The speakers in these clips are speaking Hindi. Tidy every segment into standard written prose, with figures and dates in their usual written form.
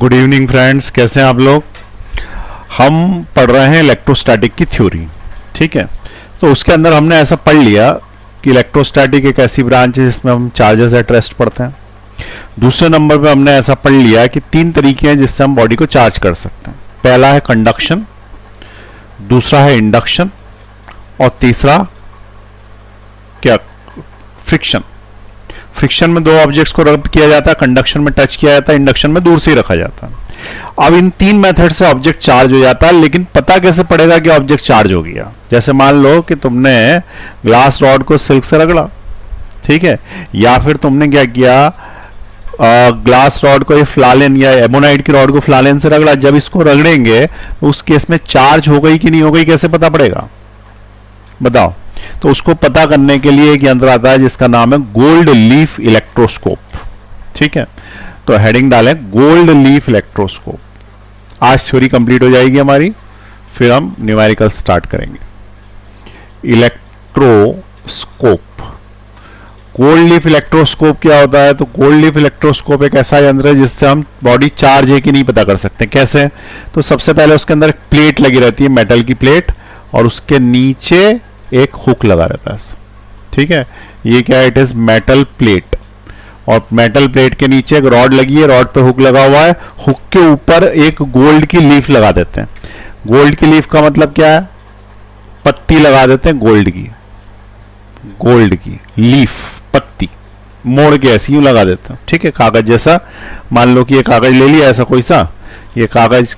गुड इवनिंग फ्रेंड्स, कैसे हैं आप लोग। हम पढ़ रहे हैं इलेक्ट्रोस्टैटिक की थ्योरी। ठीक है, तो उसके अंदर हमने ऐसा पढ़ लिया कि इलेक्ट्रोस्टैटिक एक ऐसी ब्रांच है जिसमें हम चार्जेस एट रेस्ट पढ़ते हैं। दूसरे नंबर पे हमने ऐसा पढ़ लिया कि तीन तरीके हैं जिससे हम बॉडी को चार्ज कर सकते हैं। पहला है कंडक्शन, दूसरा है इंडक्शन और तीसरा क्या, फ्रिक्शन। फ्रिक्शन में दो ऑब्जेक्ट्स को रब किया जाता है, कंडक्शन में टच किया जाता है, इंडक्शन में दूर से ही रखा जाता है। अब इन तीन मेथड से ऑब्जेक्ट चार्ज हो जाता है, लेकिन पता कैसे पड़ेगा कि ऑब्जेक्ट चार्ज हो गया। जैसे मान लो कि तुमने ग्लास रॉड को सिल्क से रगड़ा, ठीक है, या फिर तुमने क्या किया, ग्लास रॉड को फ्लालेन या एमोनाइट की रॉड को फ्लालेन से रगड़ा। जब इसको रगड़ेंगे तो उस केस में चार्ज हो गई कि नहीं हो गई, कैसे पता पड़ेगा बताओ। तो उसको पता करने के लिए एक यंत्र आता है जिसका नाम है गोल्ड लीफ इलेक्ट्रोस्कोप। ठीक है, तो हेडिंग डालें गोल्ड लीफ इलेक्ट्रोस्कोप। आज थ्योरी कंप्लीट हो जाएगी हमारी, फिर हम न्यूमेरिकल स्टार्ट करेंगे। इलेक्ट्रोस्कोप, गोल्ड लीफ इलेक्ट्रोस्कोप क्या होता है। तो गोल्ड लीफ इलेक्ट्रोस्कोप एक ऐसा यंत्र है जिससे हम बॉडी चार्ज है कि नहीं पता कर सकते। कैसे, तो सबसे पहले उसके अंदर एक प्लेट लगी रहती है, मेटल की प्लेट, और उसके नीचे एक हुक लगा रहता है। ठीक है, ये क्या है, इट इज मेटल प्लेट, और मेटल प्लेट के नीचे एक रॉड लगी है, रॉड पे हुक लगा हुआ है, हुक के ऊपर एक गोल्ड की लीफ लगा देते हैं। गोल्ड की लीफ का मतलब क्या है, पत्ती लगा देते हैं गोल्ड की, गोल्ड की लीफ पत्ती मोड़ के ऐसी यूं लगा देते हैं। ठीक है, कागज जैसा, मान लो कि ये कागज ले लिया ऐसा कोई सा, ये कागज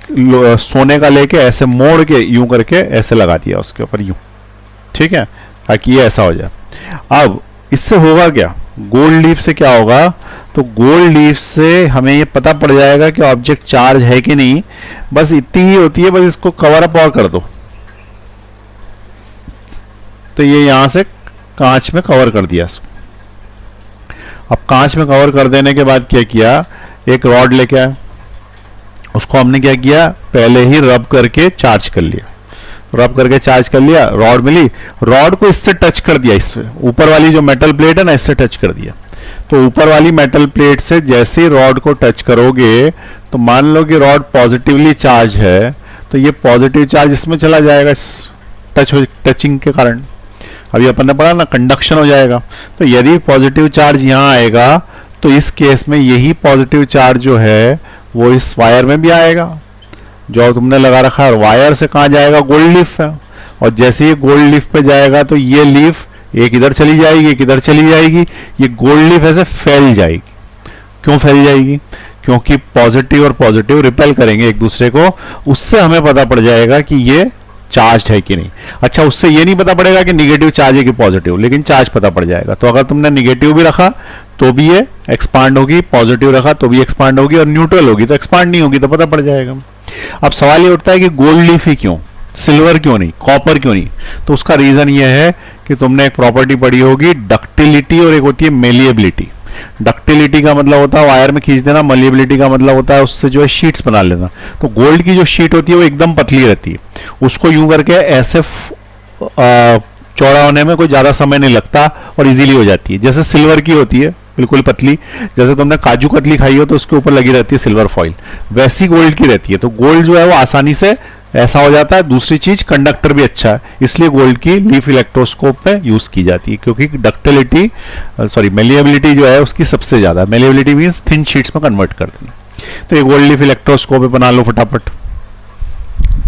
सोने का लेके ऐसे मोड़ के यूं करके ऐसे लगा दिया उसके ऊपर यूं, ठीक है, ताकि ये ऐसा हो जाए। अब इससे होगा क्या, गोल्ड लीफ से क्या होगा, तो गोल्ड लीफ से हमें ये पता पड़ जाएगा कि ऑब्जेक्ट चार्ज है कि नहीं। बस इतनी ही होती है, बस इसको कवर अप और कर दो। तो ये यहां से कांच में कवर कर दिया इसको। अब कांच में कवर कर देने के बाद क्या किया, एक रॉड लेके आया, उसको हमने क्या किया, पहले ही रब करके चार्ज कर लिया। रब करके चार्ज कर लिया, रॉड मिली, रॉड को इससे टच कर दिया, इससे ऊपर वाली जो मेटल प्लेट है ना, इससे टच कर दिया। तो ऊपर वाली मेटल प्लेट से जैसे ही रॉड को टच करोगे तो मान लो कि रॉड पॉजिटिवली चार्ज है, तो ये पॉजिटिव चार्ज इसमें चला जाएगा टचिंग के कारण। अभी अपन ने पढ़ा ना, कंडक्शन हो जाएगा। तो यदि पॉजिटिव चार्ज यहां आएगा तो इस केस में यही पॉजिटिव चार्ज जो है वो इस वायर में भी आएगा जो तुमने लगा रखा है। वायर से कहां जाएगा, गोल्ड लीफ है, और जैसे ही गोल्ड लीफ पे जाएगा तो ये लीफ एक इधर चली जाएगी, एक इधर चली जाएगी, ये गोल्ड लीफ ऐसे फैल जाएगी। क्यों फैल जाएगी, क्योंकि पॉजिटिव और पॉजिटिव रिपेल करेंगे एक दूसरे को। उससे हमें पता पड़ जाएगा कि ये चार्ज है कि नहीं। अच्छा, उससे ये नहीं पता पड़ेगा कि निगेटिव चार्ज है कि पॉजिटिव, लेकिन चार्ज पता पड़ जाएगा। तो अगर तुमने निगेटिव भी रखा तो भी ये एक्सपांड होगी, पॉजिटिव रखा तो भी एक्सपांड होगी, और न्यूट्रल होगी तो एक्सपांड नहीं होगी, तो पता पड़ जाएगा। अब सवाल ये उठता है कि गोल्ड लीफ ही क्यों, सिल्वर क्यों नहीं, कॉपर क्यों नहीं। तो उसका रीजन ये है कि तुमने एक प्रॉपर्टी पढ़ी होगी डक्टिलिटी, और एक होती है मेलिएबिलिटी। डक्टिलिटी का मतलब होता है वायर में खींच देना, मलिएबिलिटी का मतलब होता है उससे जो है शीट्स बना लेना। तो गोल्ड की जो शीट होती है वो एकदम पतली रहती है, उसको यूं करके ऐसे चौड़ा होने में कोई ज्यादा समय नहीं लगता और इजीली हो जाती है। जैसे सिल्वर की होती है बिल्कुल पतली, जैसे तुमने काजू कतली खाई हो तो उसके ऊपर लगी रहती है सिल्वर फॉइल, वैसी गोल्ड की रहती है। तो गोल्ड जो है वो आसानी से ऐसा हो जाता है। दूसरी चीज, कंडक्टर भी अच्छा है, इसलिए गोल्ड की लीफ इलेक्ट्रोस्कोप में यूज की जाती है, क्योंकि डक्टिलिटी मेलिएबिलिटी जो है उसकी सबसे ज्यादा, मेलिएबिलिटी मींस थिन शीट्स में कन्वर्ट कर देना। तो ये गोल्ड लीफ इलेक्ट्रोस्कोप बना लो फटाफट,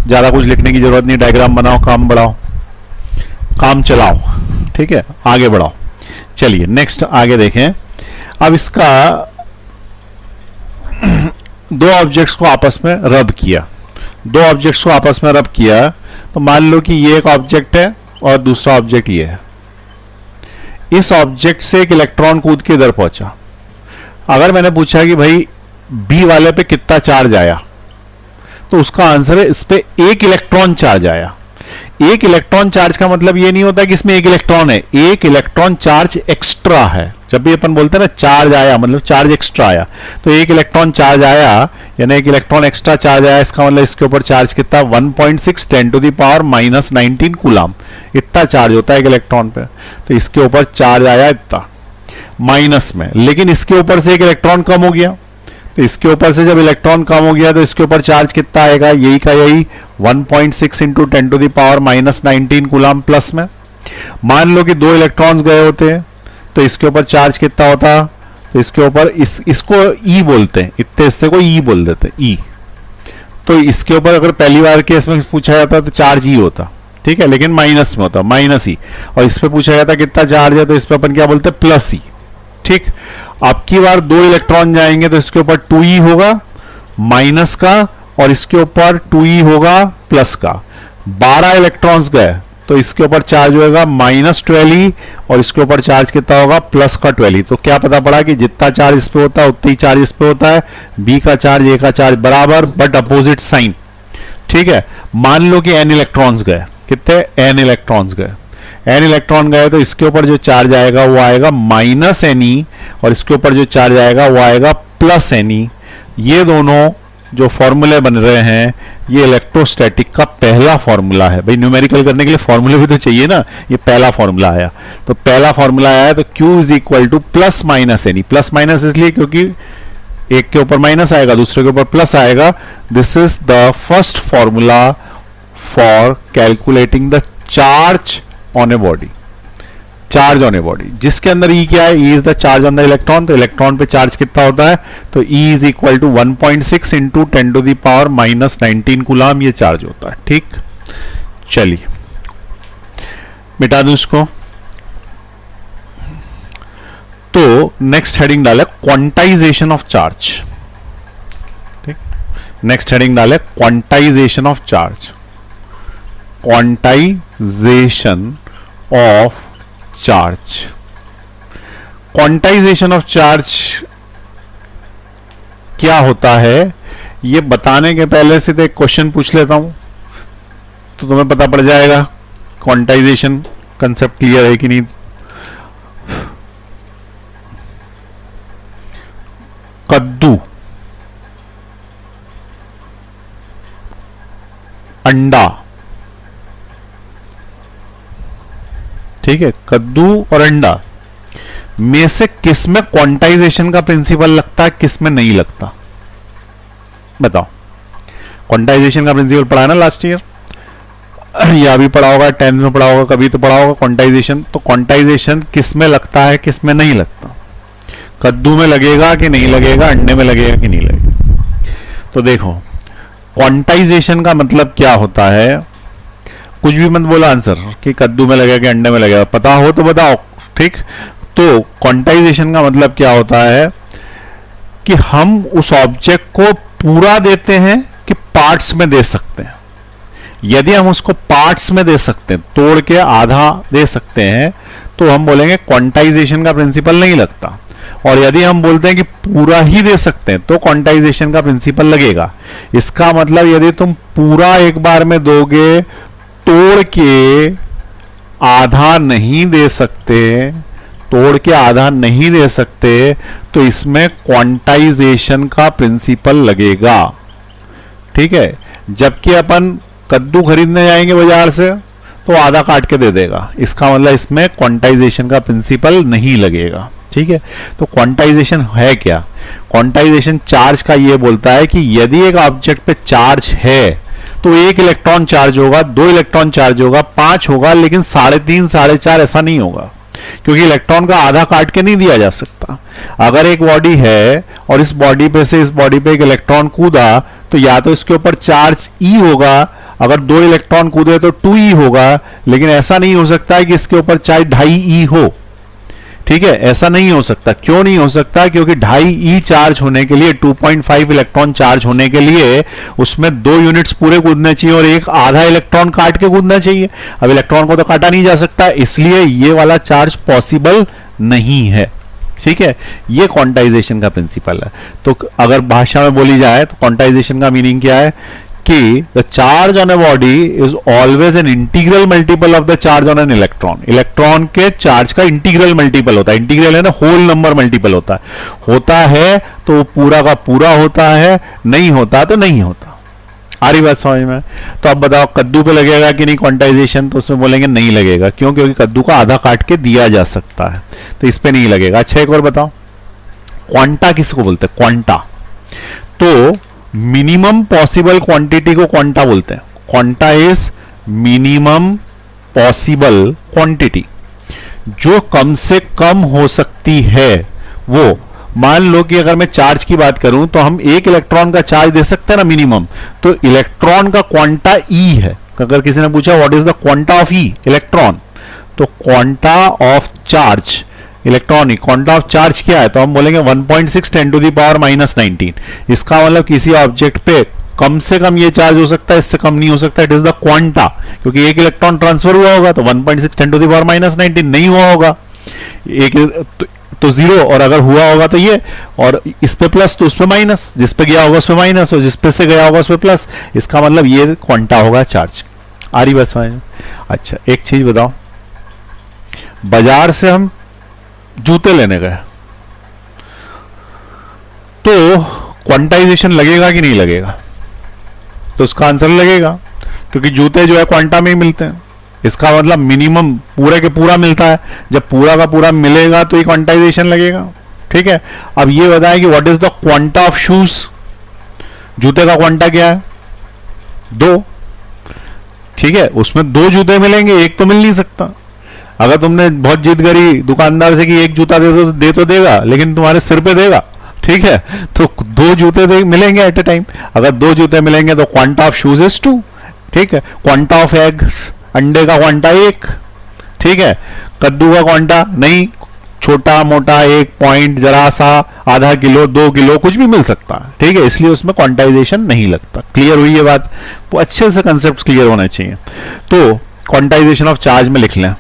ज्यादा कुछ लिखने की जरूरत नहीं, डायग्राम बनाओ, काम बढ़ाओ, काम चलाओ, ठीक है, आगे बढ़ाओ। चलिए नेक्स्ट आगे देखें। अब इसका दो ऑब्जेक्ट्स को आपस में रब किया, दो ऑब्जेक्ट्स को आपस में रब किया, तो मान लो कि ये एक ऑब्जेक्ट है और दूसरा ऑब्जेक्ट ये है। इस ऑब्जेक्ट से एक इलेक्ट्रॉन कूद के इधर पहुंचा। अगर मैंने पूछा कि भाई बी वाले पे कितना चार्ज आया, तो उसका आंसर है इस पे एक इलेक्ट्रॉन चार्ज आया। एक इलेक्ट्रॉन चार्ज का मतलब ये नहीं होता कि इसमें एक इलेक्ट्रॉन है, एक इलेक्ट्रॉन चार्ज एक्स्ट्रा है। जब भी अपन बोलते हैं ना चार्ज आया, मतलब चार्ज एक्स्ट्रा आया, तो एक इलेक्ट्रॉन चार्ज आया यानी एक इलेक्ट्रॉन एक्स्ट्रा चार्ज आया, इसका मतलब इसके ऊपर चार्ज कितना, 1.6 10 - 19 कूलाम, इतना चार्ज होता है एक इलेक्ट्रॉन पे। तो इसके ऊपर चार्ज आया इतना माइनस में, लेकिन इसके ऊपर से एक इलेक्ट्रॉन कम हो गया, तो इसके ऊपर से जब इलेक्ट्रॉन कम हो गया तो इसके ऊपर चार्ज कितना आएगा, यही का यही 1.6 इंटू 10⁻⁻19 कूलम प्लस में। मान लो कि 2 इलेक्ट्रॉन्स गए होते हैं तो इसके ऊपर चार्ज कितना होता, तो इसके ऊपर इसको ई बोलते हैं, इतने हिस्से को ई बोल देते हैं, ई। तो इसके ऊपर अगर पहली बार केस में पूछा जाता तो चार्ज ई होता, ठीक है, लेकिन माइनस में होता, माइनस ई। और इस पे पूछा जाता कितना चार्ज है तो इस पे अपन क्या बोलते हैं, प्लस ई। ठीक, अब की बार 2 इलेक्ट्रॉन जाएंगे तो इसके ऊपर 2e होगा माइनस का और इसके ऊपर 2e होगा प्लस का। 12 इलेक्ट्रॉन्स गए तो इसके ऊपर चार्ज होगा -12e और इसके ऊपर चार्ज कितना होगा, प्लस का 12e। तो क्या पता पड़ा कि जितना चार्ज इस पे होता है उतना ही चार्ज इस पे होता है, बी का चार्ज ए का चार्ज बराबर बट अपोजिट साइन। ठीक है, मान लो कि n इलेक्ट्रॉन्स गए, कितने, n इलेक्ट्रॉन्स गए, n इलेक्ट्रॉन गए तो इसके ऊपर जो चार्ज आएगा वो आएगा -ne और इसके ऊपर जो चार्ज आएगा वो आएगा +ne। ये दोनों जो फॉर्मूले बन रहे हैं ये इलेक्ट्रोस्टैटिक का पहला फॉर्मूला है। भाई न्यूमेरिकल करने के लिए फॉर्मूले भी तो चाहिए ना, ये पहला फॉर्मूला आया। तो पहला फॉर्मूला आया तो Q = +-ne, प्लस माइनस इसलिए क्योंकि एक के ऊपर माइनस आएगा दूसरे के ऊपर प्लस आएगा। This is the first formula for calculating the charge on a body, charge on a body, जिसके अंदर E क्या है, E is the charge on the electron. तो इलेक्ट्रॉन पे चार्ज कितना होता है, तो E = 1.6 इंटू 10⁻⁻19 कूलम ये चार्ज होता है। ठीक, चलिए मिटा दूं इसको। तो नेक्स्ट हेडिंग डाले क्वांटाइजेशन ऑफ चार्ज। ठीक, नेक्स्ट हेडिंग डाले quantization of charge, quantization of charge. Quantization of charge क्या होता है ये बताने के पहले से तो एक क्वेश्चन पूछ लेता हूं तो तुम्हें पता पड़ जाएगा क्वांटाइजेशन कंसेप्ट क्लियर है कि नहीं। कद्दू, अंडा, ठीक है, कद्दू और अंडा में से किस में क्वांटाइजेशन का प्रिंसिपल लगता है, किस में नहीं लगता, बताओ। क्वांटाइजेशन का प्रिंसिपल पढ़ा है ना लास्ट ईयर, या अभी पढ़ा होगा, 10 में पढ़ा होगा, कभी तो पढ़ा होगा क्वांटाइजेशन। तो क्वांटाइजेशन किस में लगता है, किस में नहीं लगता, कद्दू में लगेगा कि नहीं लगेगा, अंडे में लगेगा कि नहीं लगेगा। तो देखो क्वांटाइजेशन का मतलब क्या होता है, कुछ भी मत बोला आंसर कि कद्दू में लगेगा कि अंडे में लगेगा, पता हो तो बताओ। ठीक, तो क्वांटाइजेशन का मतलब क्या होता है कि हम उस ऑब्जेक्ट को पूरा देते हैं कि पार्ट्स में दे सकते हैं। यदि हम उसको पार्ट्स में दे सकते हैं, तोड़ के आधा दे सकते हैं, तो हम बोलेंगे क्वांटाइजेशन का प्रिंसिपल नहीं लगता। और यदि हम बोलते हैं कि पूरा ही दे सकते हैं तो क्वांटाइजेशन का प्रिंसिपल लगेगा। इसका मतलब यदि तुम पूरा एक बार में दोगे, तोड़ के आधा नहीं दे सकते, तोड़ के आधा नहीं दे सकते, तो इसमें क्वांटाइजेशन का प्रिंसिपल लगेगा। ठीक है, जबकि अपन कद्दू खरीदने जाएंगे बाजार से तो आधा काट के दे देगा, इसका मतलब इसमें क्वांटाइजेशन का प्रिंसिपल नहीं लगेगा। ठीक है, तो क्वांटाइजेशन है क्या, क्वांटाइजेशन चार्ज का ये बोलता है कि यदि एक ऑब्जेक्ट पे चार्ज है तो 1 इलेक्ट्रॉन चार्ज होगा, 2 इलेक्ट्रॉन चार्ज होगा, 5 होगा, लेकिन 3.5 4.5 ऐसा नहीं होगा, क्योंकि इलेक्ट्रॉन का आधा काट के नहीं दिया जा सकता। अगर एक बॉडी है और इस बॉडी पे से इस बॉडी पे एक इलेक्ट्रॉन कूदा तो या तो इसके ऊपर चार्ज E होगा, अगर 2 इलेक्ट्रॉन कूदे तो 2e होगा, लेकिन ऐसा नहीं हो सकता है कि इसके ऊपर चाहे 2.5e हो। ठीक है, ऐसा नहीं हो सकता। क्यों नहीं हो सकता, क्योंकि 2.5e चार्ज होने के लिए, 2.5 इलेक्ट्रॉन चार्ज होने के लिए उसमें 2 यूनिट्स पूरे कूदने चाहिए और एक आधा इलेक्ट्रॉन काट के कूदना चाहिए। अब इलेक्ट्रॉन को तो काटा नहीं जा सकता, इसलिए ये वाला चार्ज पॉसिबल नहीं है। ठीक है, ये क्वांटाइजेशन का प्रिंसिपल है। तो अगर भाषा में बोली जाए तो क्वांटाइजेशन का मीनिंग क्या है कि the charge on a body is always an integral multiple of the charge on an electron. Electron के चार्ज का इंटीग्रल मल्टीपल होता है, इंटीग्रल है ना, होल नंबर मल्टीपल होता है तो पूरा का पूरा होता है, नहीं होता तो नहीं होता। आ रही बात समझ में। तो अब बताओ कद्दू पे लगेगा कि नहीं क्वांटाइजेशन, तो उसमें बोलेंगे नहीं लगेगा। क्यों, क्योंकि कद्दू का आधा काट के दिया जा सकता है, तो इस पे नहीं लगेगा। अच्छा एक और बताओ, क्वांटा किसको बोलते हैं, क्वांटा। मिनिमम पॉसिबल क्वांटिटी को क्वांटा बोलते हैं। Quanta is minimum possible quantity, जो कम से कम हो सकती है वो। मान लो कि अगर मैं चार्ज की बात करूं तो हम एक इलेक्ट्रॉन का चार्ज दे सकते हैं ना मिनिमम, तो इलेक्ट्रॉन का क्वांटा ई है। अगर किसी ने पूछा what is the quanta of E, electron, तो quanta of charge electron, quanta of charge क्या है, तो हम बोलेंगे 1.6 10 टू द पावर -19। इसका मतलब किसी ऑब्जेक्ट पे कम से कम ये चार्ज हो सकता है, इससे कम नहीं हो सकता। इट इज द क्वांटा, क्योंकि एक इलेक्ट्रॉन ट्रांसफर हुआ होगा तो 1.6 10 टू द पावर -19 नहीं हुआ होगा, एक तो जीरो, और अगर हुआ होगा तो ये, और इस पे प्लस तो उस पे माइनस, जिस पे गया होगा उस पे माइनस, और जिस पे से गया होगा उस पे प्लस। इसका मतलब ये क्वांटा होगा चार्ज। आ रही बात समझ में? अच्छा, एक चीज बताओ, बाजार से हम जूते लेने गए तो क्वांटाइजेशन लगेगा कि नहीं लगेगा? तो उसका आंसर लगेगा, क्योंकि जूते जो है क्वांटा में ही मिलते हैं। इसका मतलब मिनिमम पूरे के पूरा मिलता है, जब पूरा का पूरा मिलेगा तो ये क्वांटाइजेशन लगेगा। ठीक है, अब ये बताएं कि what is the quanta of shoes. जूते का क्वांटा क्या है? 2। ठीक है, उसमें 2 जूते मिलेंगे, एक तो मिल नहीं सकता। अगर तुमने बहुत जिद करी दुकानदार से कि एक जूता दे तो देगा, लेकिन तुम्हारे सिर पे देगा। ठीक है, तो 2 जूते मिलेंगे एट ए टाइम। अगर 2 जूते मिलेंगे तो क्वांटा ऑफ शूज इज 2। ठीक है, क्वांटा ऑफ एग्स, अंडे का क्वांटा 1। ठीक है, कद्दू का क्वांटा नहीं, छोटा मोटा 1 पॉइंट, जरा सा आधा किलो 2 किलो कुछ भी मिल सकता है। ठीक है, इसलिए उसमें क्वांटाइजेशन नहीं लगता। क्लियर हुई ये बात? वो अच्छे से कंसेप्ट क्लियर होना चाहिए। तो क्वांटाइजेशन ऑफ चार्ज में लिख लें,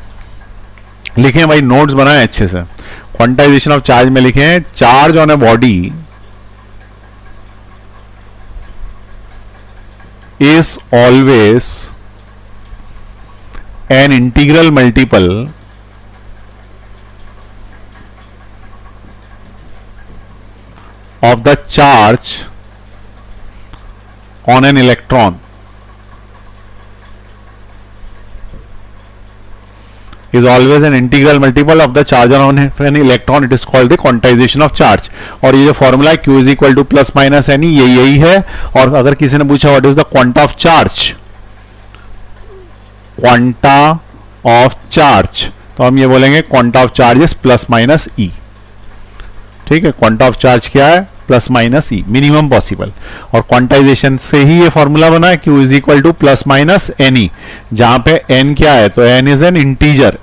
लिखें भाई, नोट्स बनाएं अच्छे से। क्वांटाइजेशन ऑफ चार्ज में लिखें, charge on a body is always an integral multiple of the charge on an electron is always an integral multiple of the charge on an electron. It is called the quantization of charge. और ये जो फॉर्मूला है Q is equal to plus minus NE, यही है। और अगर किसी ने पूछा what is the quanta of charge, quanta of charge, तो हम ये बोलेंगे quanta of charge is plus minus E. ठीक है, क्वांटा ऑफ चार्ज क्या है? Plus minus E, minimum possible. और क्वांटाइजेशन से ही ये फॉर्मूला बना है, Q is equal to plus minus n E, जहां पे n क्या है, तो n is an integer.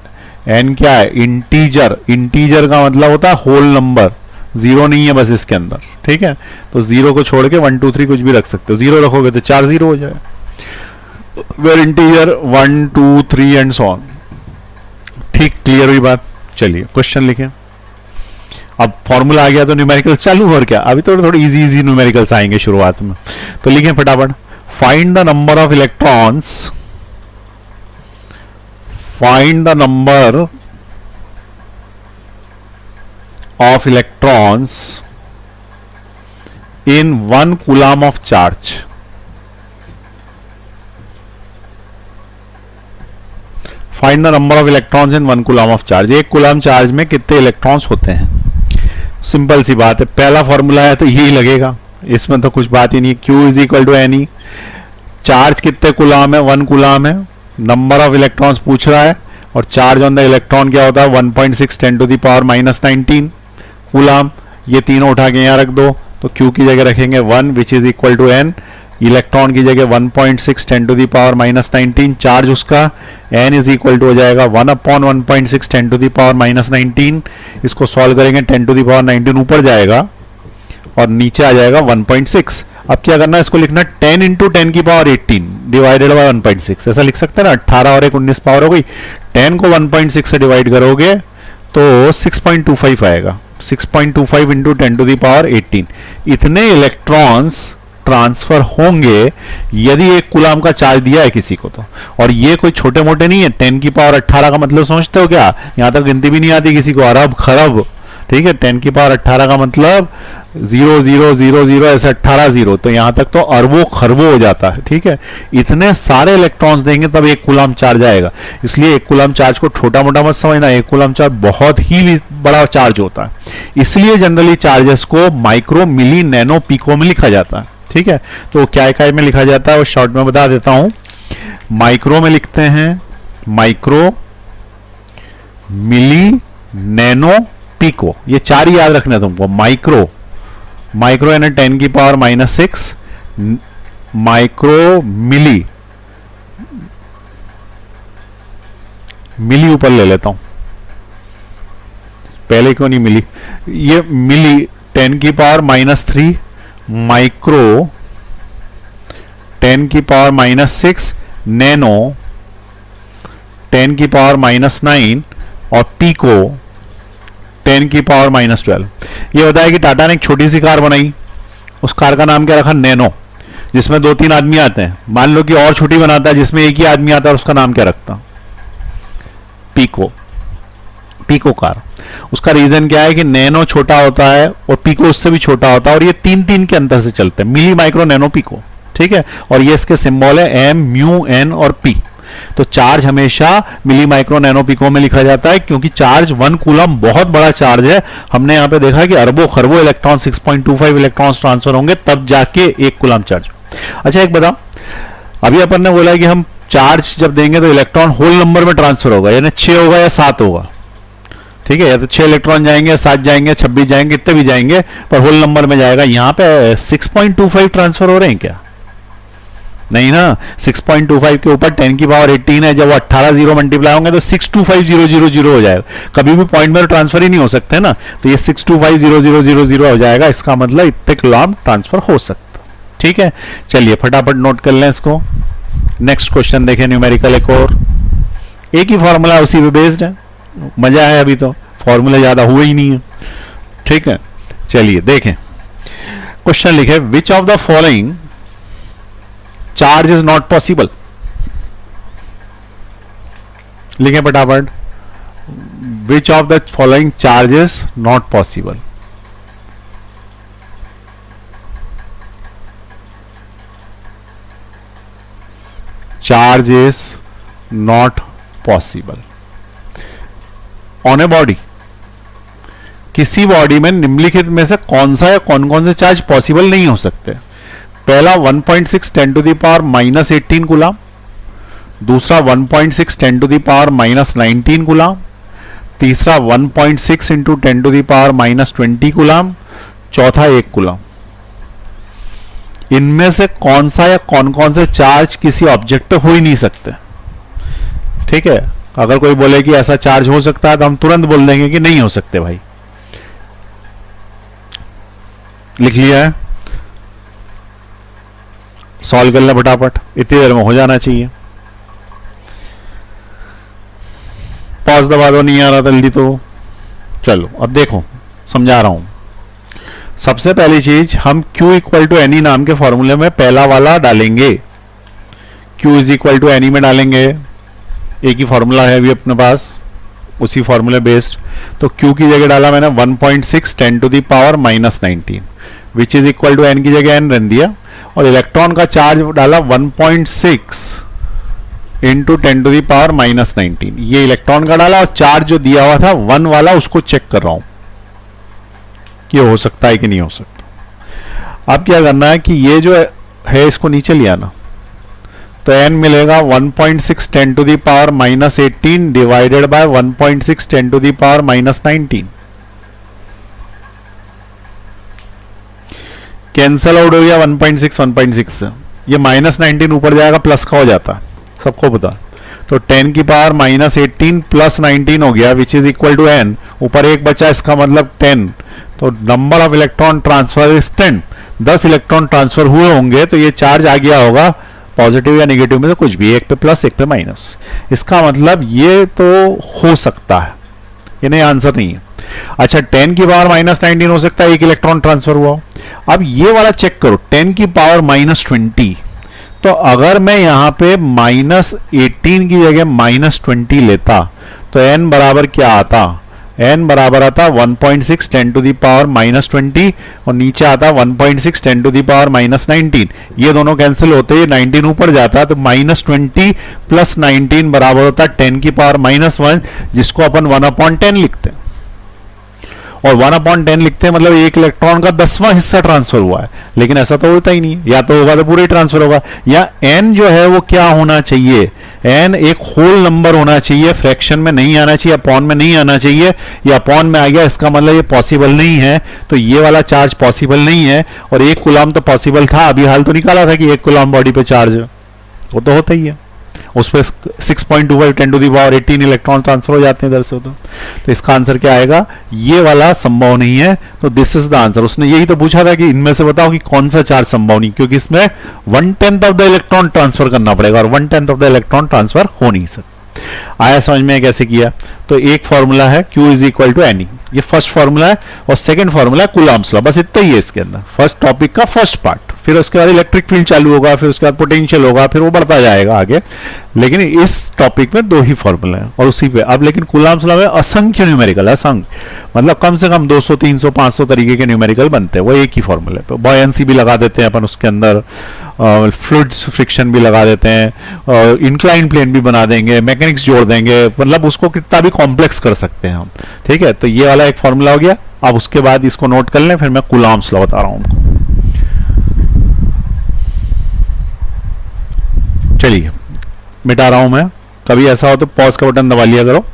n क्या है? इंटीजर। इंटीजर का मतलब होता है होल नंबर, जीरो नहीं है बस इसके अंदर। ठीक है, तो जीरो को छोड़ के 1 2 3 कुछ भी रख सकते हो। जीरो रखोगे तो 4 0 हो जाए। Where integer 1 2 3 and so on. ठीक, क्लियर हुई बात? चलिए क्वेश्चन लिखें। अब फॉर्मूला आ गया तो न्यूमेरिकल्स चालू, और क्या, अभी तो थोड़ी इजी इजी न्यूमेरिकल्स आएंगे शुरुआत में। तो लिखें फटाफट, find the number of electrons, find the number of electrons in 1 coulomb of charge. Find the number of electrons in 1 coulomb of charge. 1 coulomb charge में कितने इलेक्ट्रॉन्स होते हैं? सिंपल सी बात है, पहला फॉर्मूला है तो यही लगेगा, इसमें तो कुछ बात ही नहीं। Q is equal to n e. Charge कितने कूलम है? 1 कूलम है। नंबर ऑफ इलेक्ट्रॉन्स पूछ रहा है, और चार्ज ऑन द इलेक्ट्रॉन क्या होता है? 1.6 10 टू द पावर -19 कूलम। ये तीनों उठा के यहां रख दो, तो Q की जगह रखेंगे 1 which is equal to n, electron की जगह 1.6 10 टू द पावर -19, चार्ज उसका n इज इक्वल टू हो जाएगा 1/1.6 10 टू द पावर -19। इसको सॉल्व करेंगे 10 टू द पावर 19 ऊपर जाएगा और नीचे आ जाएगा 1.6। अब क्या करना है, इसको लिखना 10 इंटू 10 की पावर 18 डिवाइडेड बाय 1.6। ऐसा लिख सकते हैं ना, 18 और 19 पावर हो गई। 10 को 1.6 से डिवाइड करोगे तो 6.25 आएगा। 6.25 इंटू 10 टू द पावर 18। इतने इलेक्ट्रॉन्स ट्रांसफर होंगे यदि 1 कूलम का चार्ज दिया है किसी को तो। और ये कोई छोटे मोटे नहीं है। 10 की पावर 18 का मतलब समझते हो क्या? यहां तक गिनती भी नहीं आती किसी को, अरब खरब। ठीक है, 10 की पावर 18 का मतलब 0 0 0 0 ऐसे 18 0, तो यहां तक तो अरबों खरबों हो जाता है। ठीक है, इतने सारे इलेक्ट्रॉन्स देंगे तब 1 कूलम चार्ज आएगा। इसलिए 1 कूलम चार्ज को छोटा मोटा मत समझना, 1 कूलम चार्ज बहुत ही बड़ा चार्ज होता है। इसलिए जनरली चार्जेस को माइक्रो मिली नैनो पीको में लिखा जाता है। ठीक है, तो क्या इकाई में लिखा जाता है वो शॉर्ट में बता देता हूं। माइक्रो में लिखते हैं, माइक्रो, मिली, नैनो, पिको, ये चार ही याद रखना तुमको। माइक्रो, माइक्रो यानी 10 की पावर -6, माइक्रो, मिली, मिली ऊपर ले लेता हूं, पहले क्यों नहीं मिली, ये मिली 10 की पावर -3, माइक्रो 10 की पावर -6, नैनो 10 की पावर -9 और पीको 10 की पावर -12। ये बताया कि टाटा ने एक छोटी सी कार बनाई, उस कार का नाम क्या रखा, नैनो, जिसमें 2-3 आदमी आते हैं। मान लो कि और छोटी बनाता है जिसमें एक ही आदमी आता है, उसका नाम क्या रखता, पीको, पीको कार। उसका रीजन क्या है कि नैनो छोटा होता है और पीको उससे भी छोटा होता है, और ये 3-3 के अंतर से चलते हैं, मिली, माइक्रो, नैनो, पीको, ठीक है। और ये इसके सिंबल है एम, म्यू, एन और पी। तो चार्ज हमेशा मिली, माइक्रो, नैनो, पिको में लिखा जाता है, क्योंकि चार्ज 1 कूलम बहुत बड़ा चार्ज है। हमने यहां पे देखा कि अरबों खरबों इलेक्ट्रॉन, 6.25 इलेक्ट्रॉन्स ट्रांसफर होंगे तब जाके 1 कूलम चार्ज। अच्छा एक बताओ, अभी अपन ने बोला कि हम चार्ज जब देंगे तो इलेक्ट्रॉन होल नंबर में ट्रांसफर होगा, यानी 6 होगा या 7 होगा, ठीक है, या तो 6 इलेक्ट्रॉन जाएंगे, 7 जाएंगे, 26 जाएंगे, कितने भी जाएंगे, पर होल नंबर में जाएगा। यहां पे 6.25 ट्रांसफर हो रहे हैं क्या, नहीं ना। 6.25 के ऊपर 10 की पावर 18 है, जब वो 18 जीरो मल्टीप्लाई होंगे तो 625,000 हो जाएगा। कभी भी पॉइंट में ट्रांसफर ही नहीं हो सकते ना, तो ये 625,000 हो जाएगा। इसका मतलब इतने कूलम ट्रांसफर हो सकता, ठीक है। चलिए फटाफट नोट कर लें इसको। नेक्स्ट क्वेश्चन देखें, न्यूमेरिकल एक और, एक ही फॉर्मूला उसी पे बेस्ड है, मजा है, अभी तो फॉर्मूला ज्यादा हुए ही नहीं है, ठीक है। चलिए देखें, क्वेश्चन लिखे, which of the following charge is not possible. लिखें फटाफट, which of the following charge is not possible. Charge is not possible on a body. किसी बॉडी में निम्नलिखित में से कौन सा या कौन कौन से चार्ज पॉसिबल नहीं हो सकते। पहला 1.6 10 टू द पावर -18 कूलम, दूसरा 1.6 10 टू द पावर -19 कूलम, तीसरा 1.6 into 10 to the power -20 coulomb, चौथा 1 कूलम। इनमें से कौन सा या कौन कौन से चार्ज किसी ऑब्जेक्ट पे हो ही नहीं सकते, ठीक है। अगर कोई बोले कि ऐसा चार्ज हो सकता है तो हम तुरंत बोल देंगे कि नहीं हो सकते भाई। लिख लिया है, सॉल्व कर ले फटाफट, इतनी देर में हो जाना चाहिए। पॉज दबा दो, नहीं आ रहा जल्दी तो। चलो अब देखो, समझा रहा हूं। सबसे पहली चीज, हम Q इक्वल टू एनी नाम के फॉर्मूले में पहला वाला डालेंगे, Q is equal to n e में डालेंगे। एक ही फॉर्मूला है अभी अपने पास, उसी फॉर्मूले बेस्ड। तो Q की जगह डाला मैंने 1.6 10 to the power -19, which is equal to n की जगह n रन दिया, और इलेक्ट्रॉन का चार्ज डाला 1.6 इंटू 10 टू द पावर -19। ये इलेक्ट्रॉन का डाला, और चार्ज जो दिया हुआ था 1 वाला, उसको चेक कर रहा हूं कि हो सकता है कि नहीं हो सकता। अब क्या करना है कि ये जो है इसको नीचे ले आना, तो n मिलेगा 1.6 10 to the power -18 divided by 1.6 10 to the power -19। Cancel out हो गया 1.6 1.6 से, ये -19 ऊपर जाएगा, प्लस का हो जाता, सबको पता। तो 10 की पावर -18 प्लस 19 हो गया, which is equal to n, ऊपर एक बचा, इसका मतलब 10। तो number of electron transfer is 10। 10 electron transfer हुए होंगे तो ये चार्ज आ गया होगा पॉजिटिव या नेगेटिव में, तो कुछ भी, एक पे प्लस एक पे माइनस। इसका मतलब ये तो हो सकता है, ये नहीं, आंसर नहीं है। अच्छा, 10 की पावर -19 हो सकता है, एक इलेक्ट्रॉन ट्रांसफर हुआ। अब ये वाला चेक करो, 10 की पावर -20, तो अगर मैं यहां पे -18 की जगह -20 लेता तो n बराबर क्या आता, n बराबर आता 1.6 10 टू द पावर -20, और नीचे आता 1.6 10 टू द पावर -19। ये दोनों कैंसिल होते हैं, 19 ऊपर जाता, तो -20 प्लस 19 बराबर होता 10 की पावर -1, जिसको अपन 1/10 लिखते हैं। और 1/10 लिखते हैं मतलब एक इलेक्ट्रॉन का 10वां हिस्सा ट्रांसफर हुआ है, लेकिन ऐसा तो होता ही नहीं है। या तो होगा तो पूरा ही ट्रांसफर होगा, या n जो है वो क्या होना चाहिए, n एक होल नंबर होना चाहिए, फ्रैक्शन में नहीं आना चाहिए, अपॉन में नहीं आना चाहिए। या अपॉन में आ गया इसका मतलब ये पॉसिबल नहीं है, तो ये वाला चार्ज पॉसिबल नहीं है। और 1 कूलम तो पॉसिबल था, अभी हाल तो निकाला था कि 1 कूलम बॉडी पे चार्ज है, वो तो होता ही है। उस पर 6.25 10⁻18 इलेक्ट्रॉन ट्रांसफर हो जाते हैं इधर से उधर। तो इसका आंसर क्या आएगा, ये वाला संभव नहीं है। तो दिस इज द आंसर। उसने यही तो पूछा था कि इनमें से बताओ कि कौन सा चार्ज संभव नहीं, क्योंकि इसमें 1/10 ऑफ द इलेक्ट्रॉन ट्रांसफर करना पड़ेगा और 1/10 ऑफ द इलेक्ट्रॉन ट्रांसफर हो नहीं सकता। आया समझ में कैसे किया? तो एक फॉर्मूला है Q is equal to n, ये फर्स्ट फॉर्मूला है, और सेकंड फॉर्मूला है कूलम्ब्स लॉ। बस इतना ही है इसके अंदर, फर्स्ट टॉपिक का फर्स्ट पार्ट। फिर उसके बाद इलेक्ट्रिक फील्ड चालू होगा, फिर उसके बाद पोटेंशियल होगा, फिर वो बढ़ता जाएगा आगे। लेकिन इस टॉपिक में 2 ही फॉर्मूला है और उसी पे अब, लेकिन कूलम्ब्स लॉ में असंख्य न्यूमेरिकल, असंख्य मतलब कम से कम 200 300 500 तरीके के न्यूमेरिकल बनते हैं वो एक ही फॉर्मूले पे। बॉयंसी भी लगा देते हैं अपन उसके अंदर, फ्लूइड्स फ्रिक्शन भी लगा देते हैं, इंक्लाइन प्लेन भी बना देंगे, मैकेनिक्स जोड़ देंगे, मतलब उसको कितना भी कॉम्प्लेक्स कर सकते हैं हम। ठीक है, तो ये वाला एक फॉर्मूला हो गया। अब उसके बाद इसको नोट कर लें, फिर मैं कूलम्ब्स लॉ बता रहा हूं उनको। चलिए मिटा रहा हूं मैं, कभी ऐसा हो तो पॉज का बटन दबा लिया करो।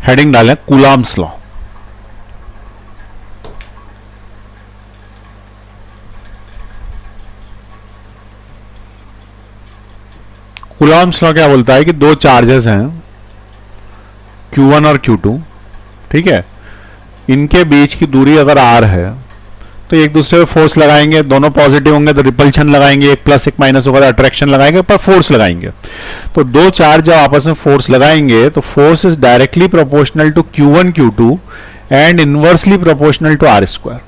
हेडिंग डालें कूलम्ब्स लॉ। कूलम्ब्स लॉ क्या बोलता है कि 2 चार्जेस हैं Q1 और Q2, ठीक है, इनके बीच की दूरी अगर r है तो एक दूसरे पे फोर्स लगाएंगे, दोनों पॉजिटिव होंगे तो रिपल्शन लगाएंगे, एक प्लस एक माइनस होगा तो अट्रैक्शन लगाएंगे, पर फोर्स लगाएंगे। तो 2 चार्ज जब आपस में फोर्स लगाएंगे तो force is directly proportional to Q1 Q2 and inversely proportional to r²।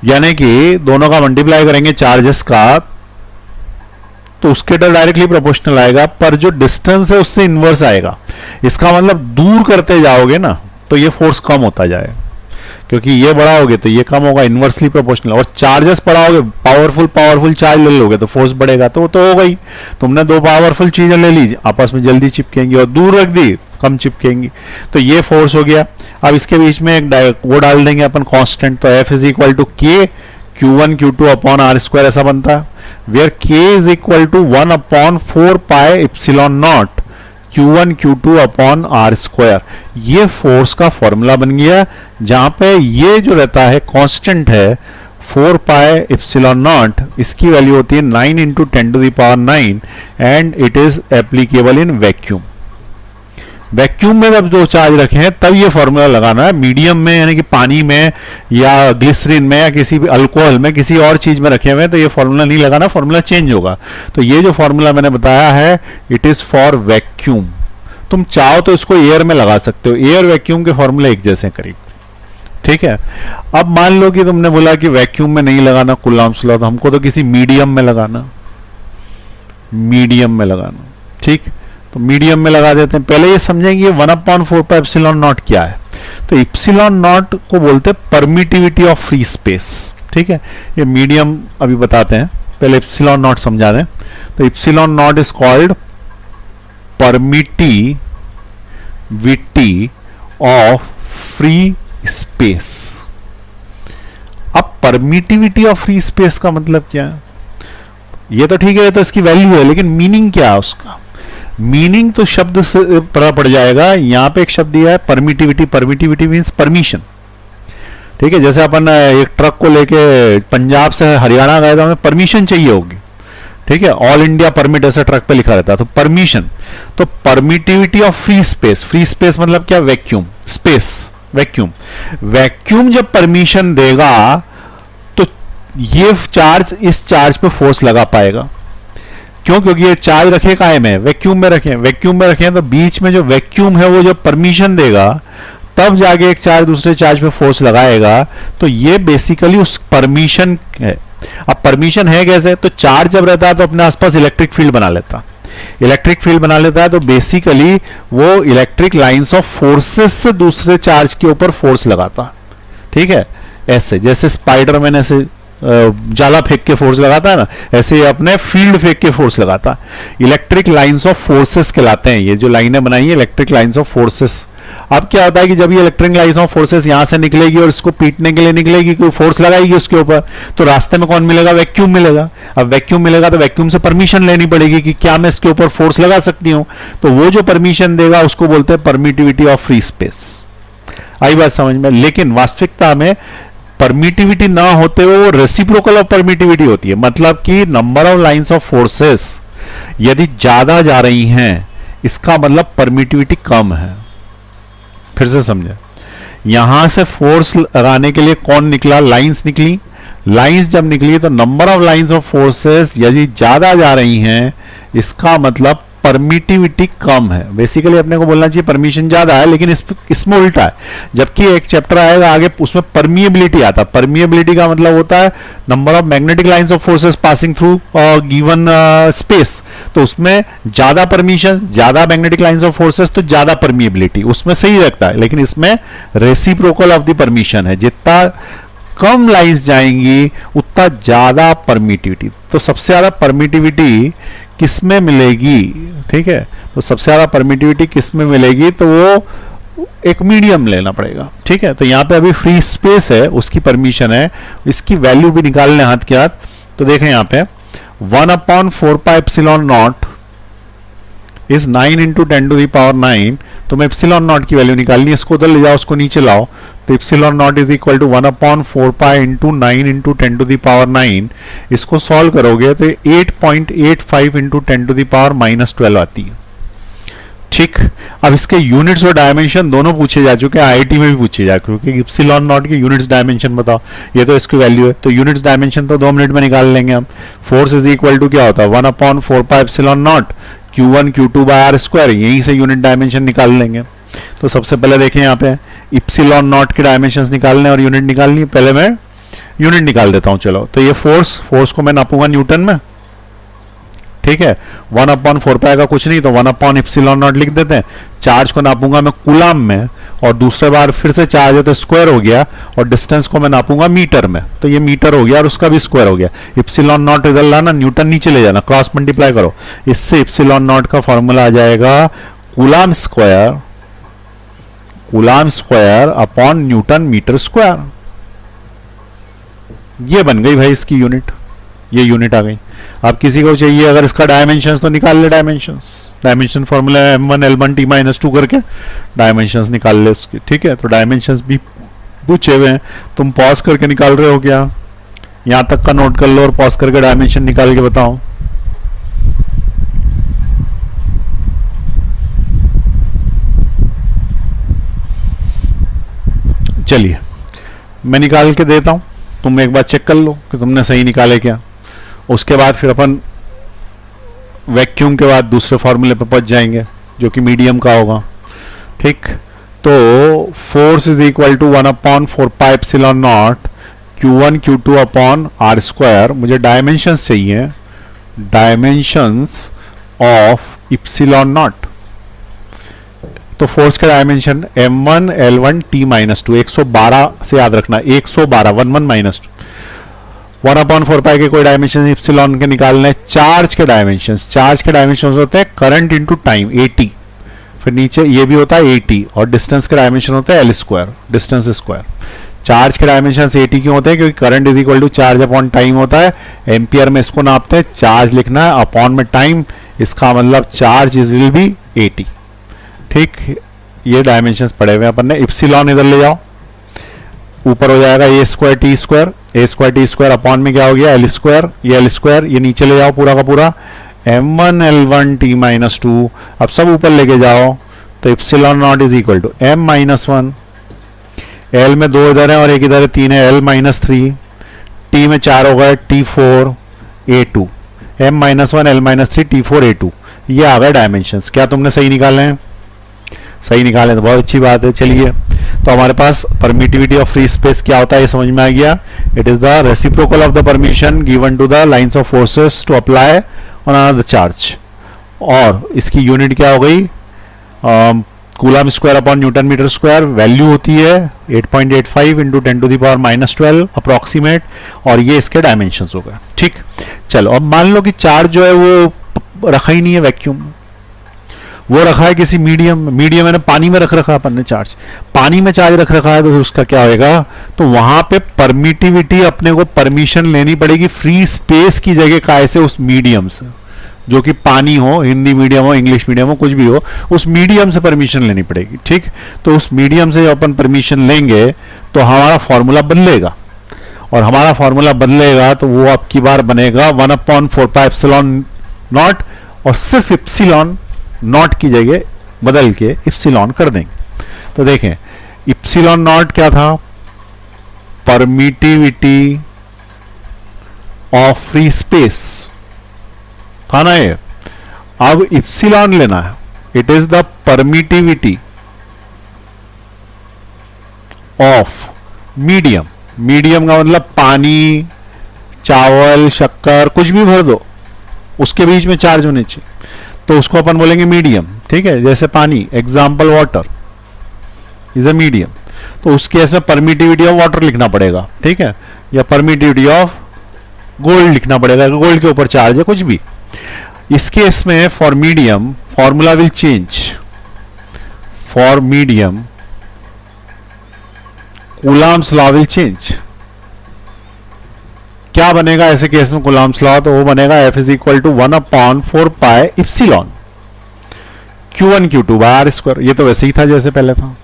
यानी कि दोनों का मल्टीप्लाई करेंगे चार्जेस का तो उसके तो डायरेक्टली प्रोपोर्शनल आएगा, पर जो डिस्टेंस है उससे इनवर्स आएगा। इसका मतलब दूर करते जाओगे ना तो ये फोर्स कम होता जाएगा, क्योंकि ये बढ़ाओगे तो ये कम होगा, इनवर्सली प्रोपोर्शनल। और चार्जेस बढ़ाओगे, पावरफुल चार्ज ले लोगे तो फोर्स बढ़ेगा, तो वो तो हो गई। तुमने 2 पावरफुल चीजें ले ली, आपस में जल्दी चिपकेंगी, और दूर रख दी कम चिपकेंगी, तो ये फोर्स हो गया। अब इसके बीच में एक वो डाल देंगे अपन कांस्टेंट, तो F is equal to K Q1 Q2 upon r², ऐसा बनता है, where K is equal to 1/4 pi epsilon not Q1 Q2 upon r²। ये फोर्स का फॉर्मूला बन गया, जहां पे ये जो रहता है कांस्टेंट है 4 पाई एप्सिलॉन नॉट, इसकी वैल्यू होती है 9 × 10⁹ and it is applicable in vacuum. Vacuum में जब 2 चार्ज रखे हैं तब ये फॉर्मूला लगाना है। मीडियम में यानी कि पानी में या ग्लिसरीन में या किसी भी अल्कोहल में, किसी और चीज में रखे हुए हैं तो ये फॉर्मूला नहीं लगाना, फॉर्मूला चेंज होगा। तो ये जो फॉर्मूला मैंने बताया है इट इज फॉर वैक्यूम। तुम चाहो तो इसको एयर में लगा सकते हो, एयर वैक्यूम के फॉर्मूला एक जैसे करीब, ठीक है। अब मान लो कि तुमने बोला कि वैक्यूम में नहीं लगाना कूलम्ब्स लॉ, तो हमको तो किसी मीडियम में लगाना, मीडियम में लगाना, ठीक। तो मीडियम में लगा देते हैं। पहले ये समझेंगे 1/4 पाई एप्सिलॉन नॉट क्या है। तो एप्सिलॉन नॉट को बोलते हैं परमिटिविटी ऑफ फ्री स्पेस, ठीक है। ये मीडियम अभी बताते हैं, पहले एप्सिलॉन नॉट समझा दें। तो epsilon not is called permittivity of free space. अब परमिटिविटी ऑफ फ्री स्पेस का मतलब क्या है? ये तो ठीक है, तो इसकी वैल्यू है, लेकिन मीनिंग क्या है उसका? मीनिंग तो शब्द से पता पड़ जाएगा। यहां पे एक शब्द दिया है परमिटिविटी, परमिटिविटी मींस परमिशन, ठीक है। जैसे अपन एक ट्रक को लेके पंजाब से हरियाणा गए तो हमें परमिशन चाहिए होगी, ठीक है। ऑल इंडिया परमिट ऐसा ट्रक पे लिखा रहता है, तो परमिशन। तो permittivity of free space, free space मतलब क्या? Vacuum space, vacuum. वैक्यूम जब परमिशन देगा तो ये चार्ज इस चार्ज पे फोर्स लगा पाएगा। क्यों? क्योंकि ये चार्ज रखे काहे में? वैक्यूम में रखे। वैक्यूम में रखे तो बीच में जो वैक्यूम है वो जब परमिशन देगा तब जाके एक चार्ज दूसरे चार्ज पे फोर्स लगाएगा। तो ये बेसिकली उस परमिशन है। अब परमिशन है कैसे? तो चार्ज जब रहता है तो अपने आसपास इलेक्ट्रिक फील्ड बना लेता, इलेक्ट्रिक फील्ड बना लेता है। तो बेसिकली वो इलेक्ट्रिक लाइंस ऑफ फोर्सेस से दूसरे चार्ज के ऊपर फोर्स लगाता, ठीक है। ऐसे जैसे स्पाइडरमैन ऐसे जाला फेंक के फोर्स लगाता है ना, ऐसे ये अपने फील्ड फेंक के फोर्स लगाता है। इलेक्ट्रिक लाइंस ऑफ फोर्सेस कहलाते हैं ये जो लाइनें बनाई है, इलेक्ट्रिक लाइंस ऑफ फोर्सेस। अब क्या होता है कि जब ये इलेक्ट्रिक लाइंस ऑफ फोर्सेस यहां से निकलेगी और इसको पीटने के लिए निकलेगी, कोई फोर्स लगाएगी उसके ऊपर, तो रास्ते में कौन मिलेगा? वैक्यूम मिलेगा। अब वैक्यूम मिलेगा तो वैक्यूम से परमिशन लेनी पड़ेगी कि क्या मैं इसके ऊपर फोर्स लगा सकती हूं, तो वो जो परमिशन देगा उसको बोलते हैं परमिटिविटी ऑफ फ्री स्पेस। आई बात समझ में? लेकिन वास्तविकता में परमिटिविटी ना होते हुए वो रेसिप्रोकल ऑफ परमिटिविटी होती है, मतलब कि number of lines of forces यदि ज्यादा जा रही हैं इसका मतलब परमिटिविटी कम है। फिर से समझे, यहां से फोर्स लगाने के लिए कौन निकला? लाइंस निकली। लाइंस जब निकली तो number of lines of forces यदि ज्यादा जा रही हैं इसका मतलब परमिटिविटी कम है। बेसिकली अपने को बोलना चाहिए परमिशन ज्यादा है, लेकिन इसमें उल्टा है। जबकि एक चैप्टर आएगा आगे उसमें परमिएबिलिटी आता है। परमिएबिलिटी का मतलब होता है number of magnetic lines of forces passing through given space, तो उसमें ज्यादा परमिशन, ज्यादा मैग्नेटिक लाइंस ऑफ फोर्सेस तो ज्यादा परमिएबिलिटी, उसमें सही रखता है। लेकिन इसमें रेसिप्रोकल ऑफ द परमिशन है, जितना कम लाइंस जाएंगी उतना ज्यादा परमिटिविटी। तो सबसे ज्यादा परमिटिविटी किसमें मिलेगी? ठीक है, तो सबसे ज्यादा परमिटिविटी किसमें मिलेगी? तो वो एक मीडियम लेना पड़ेगा। ठीक है, तो यहां पे अभी फ्री स्पेस है, उसकी परमिशन है, इसकी वैल्यू भी निकाल लें हाथ के हाथ। तो देखें यहां पे 1/4πε0 is 9 into 10 to the power 9। तो मैं एप्सिलॉन नॉट की वैल्यू निकालनी है, इसको उधर ले जाओ, उसको नीचे लाओ, तो epsilon not is equal to 1/4π into 9 into 10 to the power 9। इसको सॉल्व करोगे तो 8.85 इंटू 10 टू द पावर -12 आती है। ठीक, अब इसके यूनिट्स और डायमेंशन दोनों पूछे जा चुके हैं, आईआईटी में भी पूछे जा चुके हैं। एप्सिलॉन नॉट के यूनिट्स डायमेंशन बताओ, ये तो इसकी वैल्यू है, तो यूनिट्स डायमेंशन तो 2 मिनट में निकाल लेंगे हम। फोर्स इज इक्वल टू क्या होता है? 1/4π epsilon not Q1 Q2 by R square, यहीं से यूनिट डायमेंशन निकाल लेंगे। तो सबसे पहले देखें यहाँ पे इप्सिलॉन नॉट के डायमेंशंस निकालने और यूनिट निकालनी है। पहले मैं यूनिट निकाल देता हूं। चलो, तो ये फोर्स को मैं नापूंगा न्यूटन में। ठीक है, 1/4π का कुछ नहीं तो 1/ε0 लिख देते हैं। चार्ज को नापूंगा मैं कूलाम में, और दूसरे बार फिर से चार्ज है तो स्क्वायर हो गया, और डिस्टेंस को मैं नापूंगा मीटर में, तो ये मीटर हो गया और उसका भी स्क्वायर हो गया। ε0 इधर लाना, न्यूटन नीचे ले जाना, क्रॉस मल्टीप्लाई करो, इससे ε0 का फॉर्मूला आ जाएगा coulomb square upon newton metre square. ये बन गई भाई इसकी यूनिट, ये यूनिट आ गई। अब किसी को चाहिए अगर इसका डायमेंशंस तो निकाल ले dimension formula m1 L1 T-2 करके डायमेंशंस निकाल ले उसके। ठीक है, तो डायमेंशंस भी पूछे हुए हैं, तुम पॉज करके निकाल रहे हो क्या? यहां तक का नोट कर लो और पॉज करके डायमेंशन निकाल के बताओ। चलिए मैं निकाल के देता हूं, तुम एक बार चेक कर लो कि तुमने सही निकाले क्या। उसके बाद फिर अपन वैक्यूम के बाद दूसरे फॉर्मूले पर पहुंच जाएंगे जो कि मीडियम का होगा। ठीक, तो force is equal to 1/4π ε0 Q1 Q2 upon R square. मुझे डायमेंशंस चाहिए, डायमेंशंस ऑफ ε0। तो फोर्स का डायमेंशन m1 L1 T-2, 112 से याद रखना, 112 11 -2। 1/4π के कोई डायमेंशन एप्सिलॉन के निकालने। चार्ज के डायमेंशन होते हैं करंट इंटू टाइम 80, फिर नीचे ये भी होता है 80, और डिस्टेंस का डायमेंशन होता है L square, distance square. Charge के डायमेंशन 80 क्यों होते हैं? क्योंकि current is equal to charge upon time होता है। एम्पियर में इसको नापते हैं, चार्ज लिखना है, अपॉन में टाइम, इसका मतलब चार्ज इज विल बी 80। ठीक, ये डायमेंशंस पड़े हुए अपन ने। एप्सिलॉन इधर ले जाओ, ऊपर हो जाएगा a square t square upon में क्या हो गया? L स्क्वायर, ये L स्क्वायर, ये नीचे ले जाओ पूरा का पूरा, m1 L1 T-2। अब सब ऊपर लेके जाओ, तो epsilon not is equal to m-1, L में 2 इधर है और एक इधर है 3 है, L-3, T में 4 हो गए T4 A2, m-1 L-3 T4 A2। ये आ गए डायमेंशंस। क्या तुमने सही निकाले हैं? सही निकाले तो बहुत अच्छी बात है। चलिए, तो हमारे पास परमिटिविटी ऑफ फ्री स्पेस क्या होता है ये समझ में आ गया। It is the reciprocal of the permission given to the lines of forces to apply on another charge. और इसकी यूनिट क्या हो गई? Coulomb square upon newton metre square value होती है 8.85 इंटू 10⁻⁻12 अप्रोक्सीमेट, और ये इसके डायमेंशंस हो गए। ठीक, चलो अब मान लो कि चार्ज जो है वो रखा ही नहीं है वैक्यूम, वो रखा है किसी मीडियम मैंने पानी में रख रखा है अपन ने चार्ज, पानी में चार्ज रख रखा है, तो उसका क्या होएगा, तो वहां पे परमिटिविटी अपने को परमिशन लेनी पड़ेगी फ्री स्पेस की जगह काय से, उस मीडियम से, जो कि पानी हो, हिंदी मीडियम हो, इंग्लिश मीडियम हो, कुछ भी हो, उस मीडियम से परमिशन लेनी पड़ेगी। ठीक, तो उस मीडियम से अपन परमिशन लेंगे तो हमारा फॉर्मूला बदलेगा, और हमारा फॉर्मूला बदलेगा तो वो अब की बार बनेगा 1/4πε0, और सिर्फ इप्सिलॉन नॉट की जगह बदल के इप्सिलॉन कर देंगे। तो देखें इप्सिलॉन नॉट क्या था, परमिटिविटी ऑफ फ्री स्पेस था ना ये। अब इप्सिलॉन लेना है, it is the permittivity of medium, medium का मतलब पानी, चावल, शक्कर, कुछ भी भर दो, उसके बीच में चार्ज होने चाहिए, तो उसको अपन बोलेंगे मीडियम। ठीक है, जैसे पानी, example water is a medium, तो उस केस में परमिटिविटी ऑफ वाटर लिखना पड़ेगा। ठीक है, या परमिटिविटी ऑफ गोल्ड लिखना पड़ेगा, गोल्ड के ऊपर चार्ज है, कुछ भी। इस केस में for medium formula will change, for medium Coulomb's law will change. क्या बनेगा ऐसे केस में कूलम्स लॉ, तो वो बनेगा F is equal to 1/4π epsilon Q1 Q2 by R square. ये तो वैसे ही था जैसे पहले था,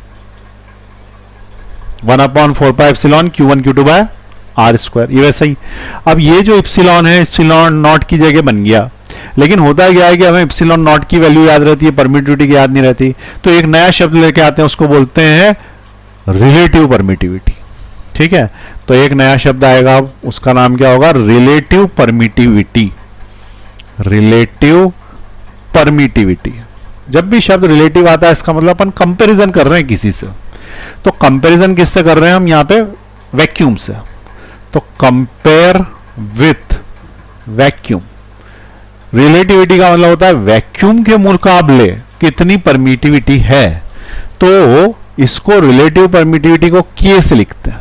1/4π epsilon Q1 Q2 by R square, ये वैसे ही। अब ये जो इप्सिलॉन है, इप्सिलॉन नॉट की जगह बन गया, लेकिन होता क्या है कि हमें इप्सिलॉन नॉट की वैल्यू याद रहती है, परमिटिविटी की याद नहीं रहती, तो एक नया शब्द लेके आते हैं, उसको बोलते हैं रिलेटिव परमिटिविटी। ठीक है, तो एक नया शब्द आएगा, उसका नाम क्या होगा, रिलेटिव परमिटिविटी। रिलेटिव परमिटिविटी, जब भी शब्द रिलेटिव आता है इसका मतलब अपन कंपैरिजन कर रहे हैं किसी से, तो कंपैरिजन किससे कर रहे हैं हम यहाँ पे, वैक्यूम से, तो कंपेयर विथ वैक्यूम। रिलेटिविटी का मतलब होता है वैक्यूम के मुकाबले कितनी परमिटिविटी है, तो इसको रिलेटिव परमिटिविटी को के से लिखते हैं,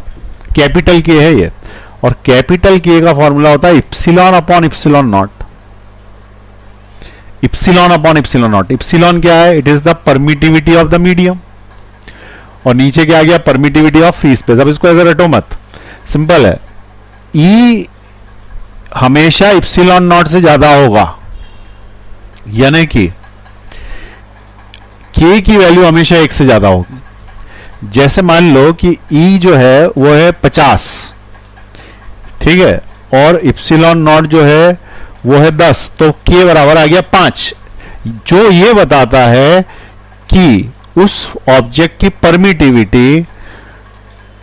कैपिटल के है ये, और कैपिटल के का फॉर्मूला होता है epsilon upon epsilon not. Epsilon upon epsilon not, epsilon क्या है, it is the permittivity of the medium, और नीचे क्या आ गया, परमिटिविटी ऑफ फ्री स्पेस। अब इसको ऐसे रटो मत, सिंपल है, ई हमेशा इप्सिलॉन नॉट से ज्यादा होगा, यानी कि के की वैल्यू हमेशा 1 से ज्यादा होगी। जैसे मान लो कि ई जो है वो है 50, ठीक है, और इप्सिलॉन नॉट जो है वो है 10, तो के बराबर आ गया 5, जो ये बताता है कि उस ऑब्जेक्ट की परमिटिविटी